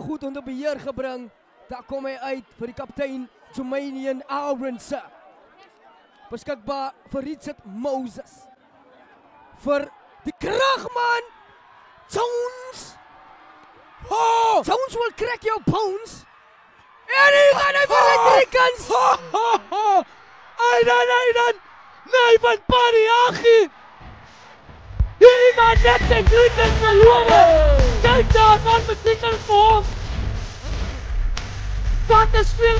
baie goed onder beheer gebring. Daar kom hy uit vir die kaptein Jermaine Arendse. Beskikbaar vir Richard Moses. Vir die kragman Jones. Oh! Jones will crack your bones. En hy gaan hy vir die Drikens. Aidan. Nee, van Pariachi. Hierdie man net sy Drikens verloor. Kijk daar, wat betekent voor. Wat is veel